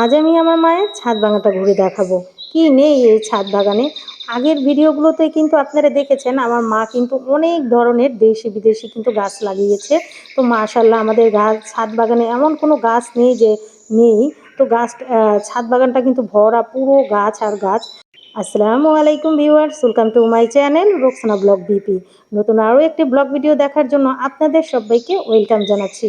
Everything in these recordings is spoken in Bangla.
আজ আমি আমার মায়ের ছাদ বাগানটা ঘুরে দেখাবো কি নেই এই ছাদ বাগানে। আগের ভিডিওগুলোতে কিন্তু আপনারা দেখেছেন আমার মা কিন্তু অনেক ধরনের দেশি বিদেশি কিন্তু গাছ লাগিয়েছে। তো মাশাল্লাহ আমাদের গাছ ছাদ বাগানে এমন কোনো গাছ নেই যে নেই। তো গাছ ছাদ বাগানটা কিন্তু ভরা পুরো গাছ আর গাছ। আসসালামু আলাইকুম viewers, welcome to my channel Roksana blog BP. নতুন আরও একটি ব্লগ ভিডিও দেখার জন্য আপনাদের সবাইকে ওয়েলকাম জানাচ্ছি।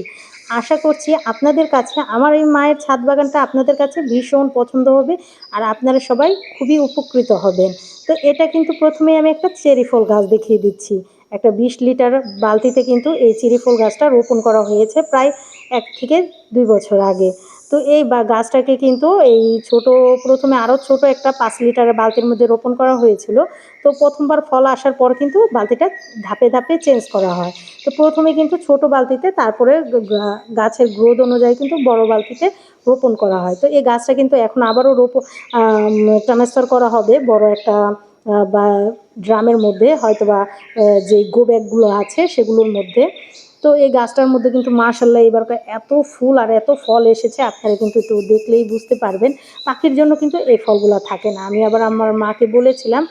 আশা করছি আপনাদের কাছে আমার এই মায়ের ছাদ বাগানটা আপনাদের কাছে ভীষণ পছন্দ হবে আর আপনারা সবাই খুবই উপকৃত হবেন। তো এটা কিন্তু প্রথমেই আমি একটা চেরি ফল গাছ দেখিয়ে দিচ্ছি। একটা 20 লিটার বালতিতে কিন্তু এই চেরি ফল গাছটা রোপণ করা হয়েছে প্রায় 1 থেকে 2 বছর আগে। তো এই গাছটাকে কিন্তু এই ছোট প্রথমে আরও ছোট একটা 5 লিটারের বালতির মধ্যে রোপণ করা হয়েছিল। তো প্রথমবার ফল আসার পর কিন্তু বালতিটা ধাপে ধাপে চেঞ্জ করা হয়। তো প্রথমে কিন্তু ছোট বালতিতে, তারপরে গাছের গ্রোথ অনুযায়ী কিন্তু বড় বালতিতে রোপণ করা হয়। তো এই গাছটা কিন্তু এখন আবারও ট্রান্সফার করা হবে বড় একটা বা ড্রামের মধ্যে, হয়তো বা যে গো ব্যাগগুলো আছে সেগুলোর মধ্যে। তো এই গাছটার মধ্যে কিন্তু মাশাল্লাহ এবার এত ফুল আর এত ফল এসেছে, আপনারা কিন্তু একটু দেখলেই বুঝতে পারবেন। পাখির জন্য কিন্তু এই ফলগুলো থাকে না। আমি আবার আমার মাকে বলেছিলাম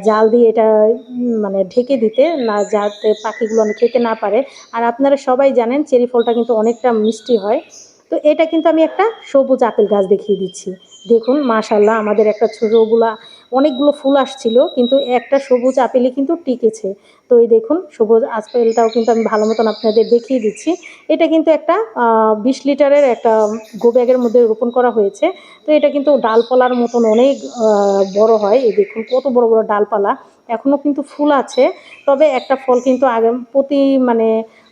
জাল দিয়ে এটা মানে ঢেকে দিতে, না যাতে পাখিগুলো খেতে না পারে। আর আপনারা সবাই জানেন চেরি ফলটা কিন্তু অনেকটা মিষ্টি হয়। তো এটা কিন্তু আমি একটা সবুজ আপেল গাছ দেখিয়ে দিচ্ছি। দেখুন মাশাল্লাহ আমাদের একটা ছোটোগুলা অনেকগুলো ফুল আসছিল, কিন্তু একটা সবুজ আপেলই কিন্তু টিকেছে। তো এই দেখুন সবুজ আপেলটাও কিন্তু আমি ভালো মতন আপনাদের দেখিয়ে দিচ্ছি। এটা কিন্তু একটা 20 লিটারের একটা গো ব্যাগের মধ্যে রোপণ করা হয়েছে। তো এটা কিন্তু ডালপালার মতন অনেক বড় হয়। এই দেখুন কত বড় বড় ডালপালা, এখনও কিন্তু ফুল আছে। তবে একটা ফল কিন্তু আগে প্রতি মানে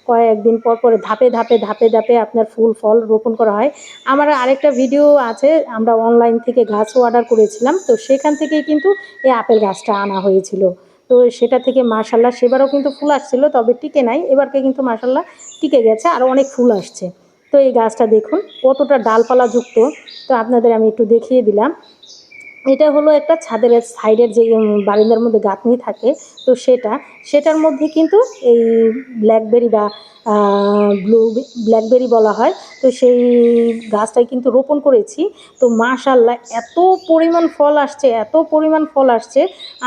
কয়েকদিন পর পরে ধাপে ধাপে ধাপে ধাপে আপনার ফুল ফল রোপণ করা হয়। আমার আরেকটা ভিডিও আছে, আমরা অনলাইন থেকে গাছও অর্ডার করেছিলাম, তো সেখান থেকেই কিন্তু এই আপেল গাছটা আনা হয়েছিল। তো সেটা থেকে মাশাল্লাহ সেবারও কিন্তু ফুল আসছিল, তবে টিকে নাই। এবারকে কিন্তু মাশাল্লাহ টিকে গেছে, আর অনেক ফুল আসছে। তো এই গাছটা দেখুন কতটা ডালপালা যুক্ত। তো আপনাদের আমি একটু দেখিয়ে দিলাম। এটা হলো একটা ছাদের সাইডের যে বারান্দার মধ্যে গাঁথনি থাকে, তো সেটার মধ্যে কিন্তু এই ব্ল্যাকবেরি বা ব্লু ব্ল্যাকবেরি বলা হয়, তো সেই গাছটাই কিন্তু রোপণ করেছি। তো মাশাল্লাহ এত পরিমাণ ফল আসছে, এত পরিমাণ ফল আসছে,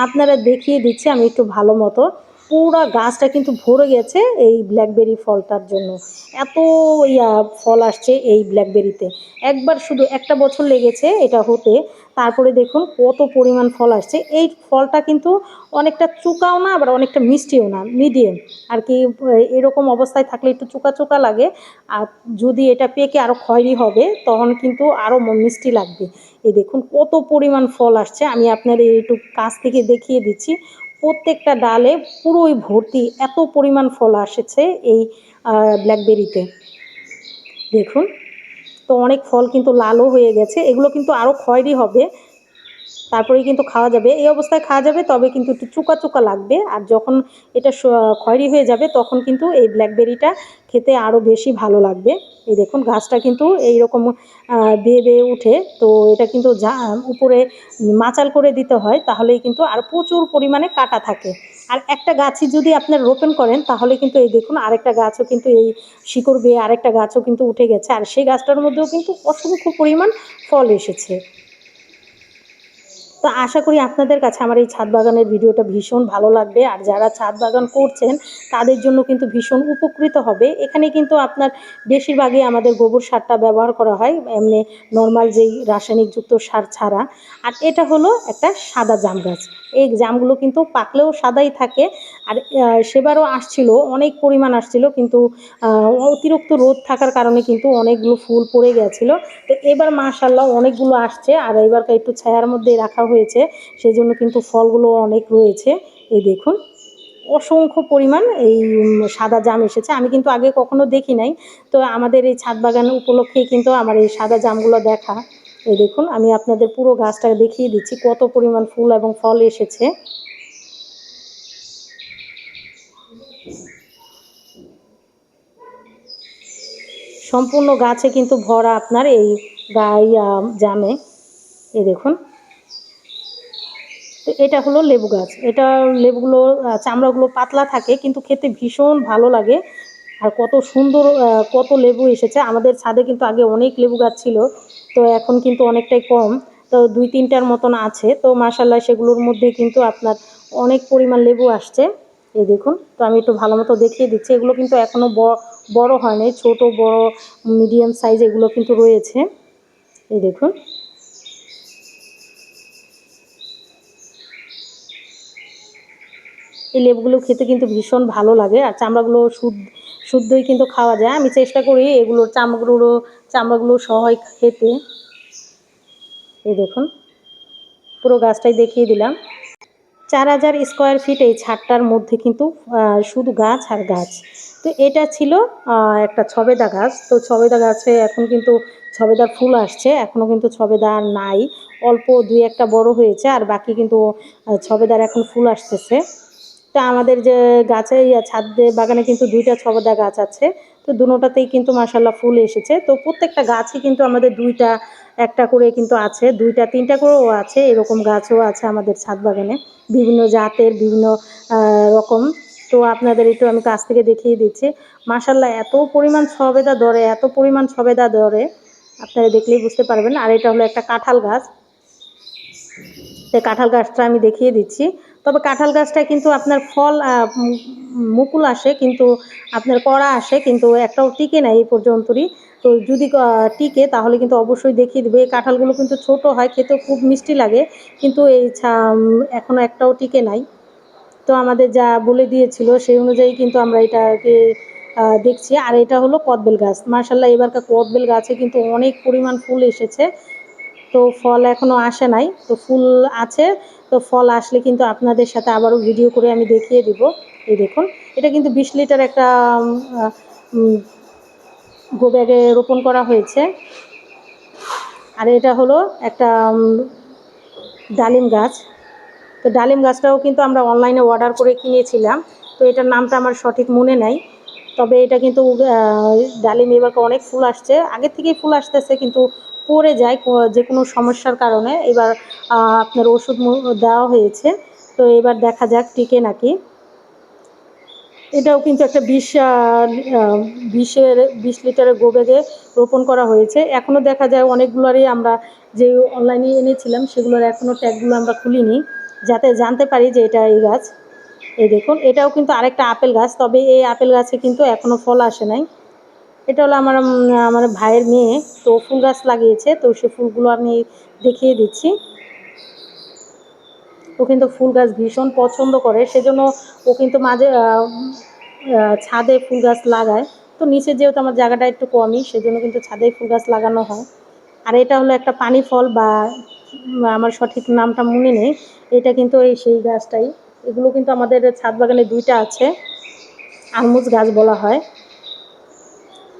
আপনারা দেখিয়ে দিচ্ছি আমি একটু ভালো মতো। পুরা গাছটা কিন্তু ভরে গেছে এই ব্ল্যাকবেরি ফলটার জন্য। এত ফল আসছে এই ব্ল্যাকবেরিতে। একবার শুধু একটা বছর লেগেছে এটা হতে। তারপরে দেখুন কত পরিমাণ ফল আসছে। এই ফলটা কিন্তু অনেকটা চুকাও না, আবার অনেকটা মিষ্টিও না, মিডিয়াম আর কি। এরকম অবস্থায় থাকলে একটু চুকা চুকা লাগে, আর যদি এটা পেকে আরও খয়েরি হবে তখন কিন্তু আরও মিষ্টি লাগবে। এই দেখুন কত পরিমাণ ফল আসছে, আমি আপনাদের একটু কাছ থেকে দেখিয়ে দিচ্ছি। প্রত্যেকটা ডালে পুরোই ভর্তি, এত পরিমাণ ফল এসেছে এই ব্ল্যাকবেরিতে। দেখুন তো অনেক ফল কিন্তু লালও হয়ে গেছে, এগুলো কিন্তু আরও খয়েরি হবে, তারপরেই কিন্তু খাওয়া যাবে। এই অবস্থায় খাওয়া যাবে, তবে কিন্তু একটু চুকা চুকা লাগবে। আর যখন এটা খয়েরি হয়ে যাবে তখন কিন্তু এই ব্ল্যাকবেরিটা খেতে আরও বেশি ভালো লাগবে। এই দেখুন গাছটা কিন্তু এইরকম বেয়ে বেয়ে উঠে। তো এটা কিন্তু উপরে মাচাল করে দিতে হয়, তাহলেই কিন্তু আর প্রচুর পরিমাণে কাটা থাকে। আর একটা গাছই যদি আপনার রোপণ করেন তাহলে কিন্তু এই দেখুন আরেকটা গাছও কিন্তু এই শিকড় বেয়ে আরেকটা গাছও কিন্তু উঠে গেছে, আর সেই গাছটার মধ্যেও কিন্তু অসংখ্য পরিমাণ ফল এসেছে। তো আশা করি আপনাদের কাছে আমার এই ছাদ বাগানের ভিডিওটা ভীষণ ভালো লাগবে, আর যারা ছাদ বাগান করছেন তাদের জন্য কিন্তু ভীষণ উপকৃত হবে। এখানে কিন্তু আপনার বেশিরভাগই আমাদের গোবর সারটা ব্যবহার করা হয়, এমনি নর্মাল যেই রাসায়নিকযুক্ত সার ছাড়া। আর এটা হলো একটা সাদা জাম গাছ। এই জামগুলো কিন্তু পাকলেও সাদাই থাকে। আর সেবারও আসছিল, অনেক পরিমাণ আসছিল, কিন্তু অতিরিক্ত রোদ থাকার কারণে কিন্তু অনেকগুলো ফুল পড়ে গেছিলো। তো এবার মাশাল্লাহ অনেকগুলো আসছে, আর এবার একটু ছায়ার মধ্যে রাখা হয়েছে, সেই জন্য কিন্তু ফলগুলো অনেক রয়েছে। এই দেখুন অসংখ্য পরিমাণ এই সাদা জাম এসেছে, আমি কিন্তু আগে কখনো দেখি নাই। তো আমাদের এই ছাদ বাগান উপলক্ষেই কিন্তু আমার এই সাদা জামগুলো দেখা। এই দেখুন আমি আপনাদের পুরো গাছটা দেখিয়ে দিচ্ছি কত পরিমাণ ফুল এবং ফল এসেছে। সম্পূর্ণ গাছে কিন্তু ভরা আপনার এই জামে। এই দেখুন তো এটা হলো লেবু গাছ। এটা লেবুগুলো চামড়াগুলো পাতলা থাকে, কিন্তু খেতে ভীষণ ভালো লাগে। আর কত সুন্দর কত লেবু এসেছে আমাদের ছাদে, কিন্তু আগে অনেক লেবু গাছ ছিল। তো এখন কিন্তু অনেকটাই কম, তো 2-3টার মতন আছে। তো মাশাআল্লাহ সেগুলোর মধ্যে কিন্তু আপনার অনেক পরিমাণ লেবু আসছে। এই দেখুন, তো আমি একটু ভালো মতো দেখিয়ে দিচ্ছি। এগুলো কিন্তু এখনও বড় হয় নাই, ছোট বড় মিডিয়াম সাইজ এগুলো কিন্তু রয়েছে। এই দেখুন, এই লেবুগুলো খেতে কিন্তু ভীষণ ভালো লাগে, আর চামড়াগুলো শুদ্ধই কিন্তু খাওয়া যায়। আমি চেষ্টা করি এগুলোর চামড়াগুলো সহই খেতে। এই দেখুন, পুরো গাছটাই দেখিয়ে দিলাম। 4000 স্কোয়ার ফিট এই ছাদটার মধ্যে কিন্তু শুধু গাছ আর গাছ। তো এটা ছিল একটা ছবেদা গাছ। তো ছবেদা গাছে এখন কিন্তু ছবেদার ফুল আসছে, এখনও কিন্তু ছবেদা আর নাই, অল্প 2-1টা বড় হয়েছে, আর বাকি কিন্তু ছবেদার এখন ফুল আসতেছে। তো আমাদের যে গাছে ছাদে বাগানে কিন্তু 2টা ছবেদা গাছ আছে। তো দুটোটাতেই কিন্তু মাশাআল্লাহ ফুল এসেছে। তো প্রত্যেকটা গাছই কিন্তু আমাদের 2টা একটা করে কিন্তু আছে, 2টা 3টা করেও আছে, এরকম গাছও আছে আমাদের ছাদ বাগানে, বিভিন্ন জাতের বিভিন্ন রকম। তো আপনাদের একটু আমি কাছ থেকে দেখিয়ে দিচ্ছি। মাশাআল্লাহ এত পরিমাণ ছবেদা ধরে, এত পরিমাণ ছবেদা ধরে, আপনারা দেখলেই বুঝতে পারবেন। আর এটা হলো একটা কাঁঠাল গাছ। তো কাঁঠাল গাছটা আমি দেখিয়ে দিচ্ছি। তবে কাঁঠাল গাছটায় কিন্তু আপনার ফল মুকুল আসে, কিন্তু আপনার কড়া আসে, কিন্তু একটাও টিকে নাই এই পর্যন্তই। তো যদি টিকে তাহলে কিন্তু অবশ্যই দেখিয়ে দেবে। এই কাঁঠালগুলো কিন্তু ছোট হয়, খেতেও খুব মিষ্টি লাগে, কিন্তু এই এখনও একটাও টিকে নাই। তো আমাদের যা বলে দিয়েছিল সেই অনুযায়ী কিন্তু আমরা এটাকে দেখছি। আর এটা হলো কদবেল গাছ। মাশাআল্লাহ এবারকার কদবেল গাছে কিন্তু অনেক পরিমাণ ফুল এসেছে। তো ফল এখনও আসে নাই, তো ফুল আছে। তো ফল আসলে কিন্তু আপনাদের সাথে আবারও ভিডিও করে আমি দেখিয়ে দিব। এই দেখুন, এটা কিন্তু 20 লিটার একটা গো ব্যাগে রোপণ করা হয়েছে। আর এটা হলো একটা ডালিম গাছ। তো ডালিম গাছটাও কিন্তু আমরা অনলাইনে অর্ডার করে কিনেছিলাম। তো এটার নামটা আমার সঠিক মনে নাই, তবে এটা কিন্তু ডালিম এবার অনেক ফুল আসছে, আগের থেকেই ফুল আসতেছে, কিন্তু পড়ে যায় যে কোনো সমস্যার কারণে। এবার আপনার ওষুধ দেওয়া হয়েছে, তো এবার দেখা যাক টিকে নাকি। এটাও কিন্তু একটা 20 লিটারের গো ব্যাগে রোপণ করা হয়েছে। এখনও দেখা যায় অনেকগুলোরই আমরা যে অনলাইনে এনেছিলাম সেগুলোর এখনও ট্যাগগুলো আমরা খুলিনি, যাতে জানতে পারি যে এটা এই গাছ। এই দেখুন, এটাও কিন্তু আরেকটা আপেল গাছ, তবে এই আপেল গাছে কিন্তু এখনও ফল আসে নাই। এটা হলো আমার ভাইয়ের মেয়ে, তো ফুল গাছ লাগিয়েছে, তো সে ফুলগুলো আমি দেখিয়ে দিচ্ছি। ও কিন্তু ফুল গাছ ভীষণ পছন্দ করে, সেজন্য ও কিন্তু মাঝে ছাদে ফুল গাছ লাগায়। তো নিচে যেহেতু আমার জায়গাটা একটু কমই, সেজন্য কিন্তু ছাদে ফুল গাছ লাগানো হয়। আর এটা হলো একটা পানি ফল, বা আমার সঠিক নামটা মনে নেই। এটা কিন্তু এই সেই গাছটাই। এগুলো কিন্তু আমাদের ছাদ বাগানে 2টা আছে, আরমুজ গাছ বলা হয়।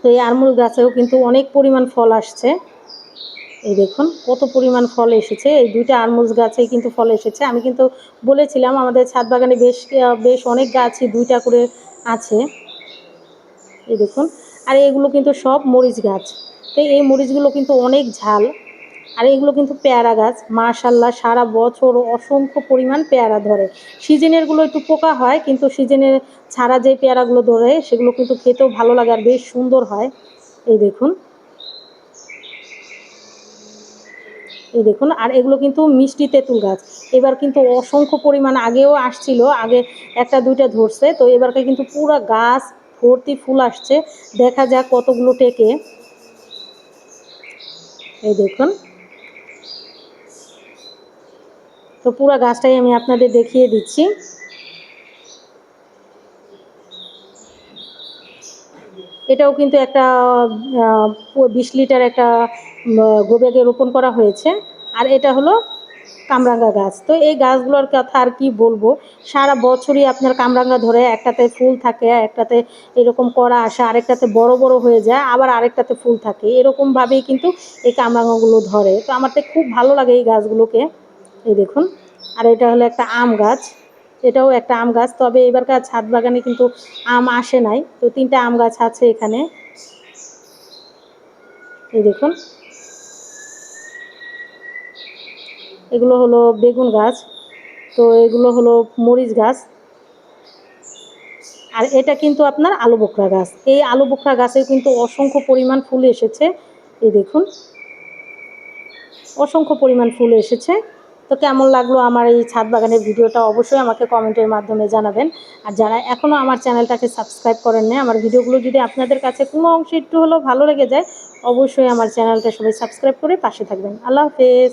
তো এই আরমুজ গাছেও কিন্তু অনেক পরিমাণ ফল আসছে। এই দেখুন কত পরিমাণ ফল এসেছে, এই 2টা আরমুজ গাছেই কিন্তু ফল এসেছে। আমি কিন্তু বলেছিলাম আমাদের ছাদ বাগানে বেশ অনেক গাছই 2টা করে আছে। এই দেখুন, আর এগুলো কিন্তু সব মরিচ গাছ। তো এই মরিচগুলো কিন্তু অনেক ঝাল। আর এগুলো কিন্তু পেয়ারা গাছ। মাশাআল্লাহ সারা বছর অসংখ্য পরিমাণ পেয়ারা ধরে। সিজনেরগুলো একটু পোকা হয়, কিন্তু সিজনের ছাড়া যে পেয়ারাগুলো ধরে সেগুলো কিন্তু খেতেও ভালো লাগে আর বেশ সুন্দর হয়। এই দেখুন, এই দেখুন, আর এগুলো কিন্তু মিষ্টি তেঁতুল গাছ। এবার কিন্তু অসংখ্য পরিমাণ, আগেও আসছিল, আগে 1-2টা ধরছে, তো এবারকে কিন্তু পুরো গাছ ভর্তি ফুল আসছে। দেখা যাক কতগুলো টেকে। এই দেখুন, তো পুরো গাছটাই আমি আপনাদের দেখিয়ে দিচ্ছি। এটাও কিন্তু একটা 20 লিটার একটা গো ব্যাগে রোপণ করা হয়েছে। আর এটা হলো কামরাঙ্গা গাছ। তো এই গাছগুলোর কথা আর কি বলবো, সারা বছরই আপনার কামরাঙ্গা ধরে, একটাতে ফুল থাকে, একটাতে এরকম কড়া আসে, আরেকটাতে বড় বড় হয়ে যায়, আবার আরেকটাতে ফুল থাকে, এরকমভাবেই কিন্তু এই কামরাঙ্গাগুলো ধরে। তো আমার তো খুব ভালো লাগে এই গাছগুলোকে। এই দেখুন, আর এটা হলো একটা আম গাছ। এটাও একটা আম গাছ, তবে এবারকার ছাদ বাগানে কিন্তু আম আসে নাই। তো 3টা আম গাছ আছে এখানে। এই দেখুন, এগুলো হলো বেগুন গাছ। তো এগুলো হলো মরিচ গাছ। আর এটা কিন্তু আপনার আলু বোখরা গাছ। এই আলু বোখরা গাছে কিন্তু অসংখ্য পরিমাণ ফুল এসেছে। এই দেখুন, অসংখ্য পরিমাণ ফুল এসেছে। তো কেমন লাগলো আমার এই ছাদ বাগানের ভিডিওটা অবশ্যই আমাকে কমেন্টের মাধ্যমে জানাবেন। আর যারা এখনও আমার চ্যানেলটাকে সাবস্ক্রাইব করেন নাই, আমার ভিডিওগুলো যদি আপনাদের কাছে কোনো অংশে একটু হলেও ভালো লেগে যায়, অবশ্যই আমার চ্যানেলটা সবাই সাবস্ক্রাইব করে পাশে থাকবেন। আল্লাহ হাফেজ।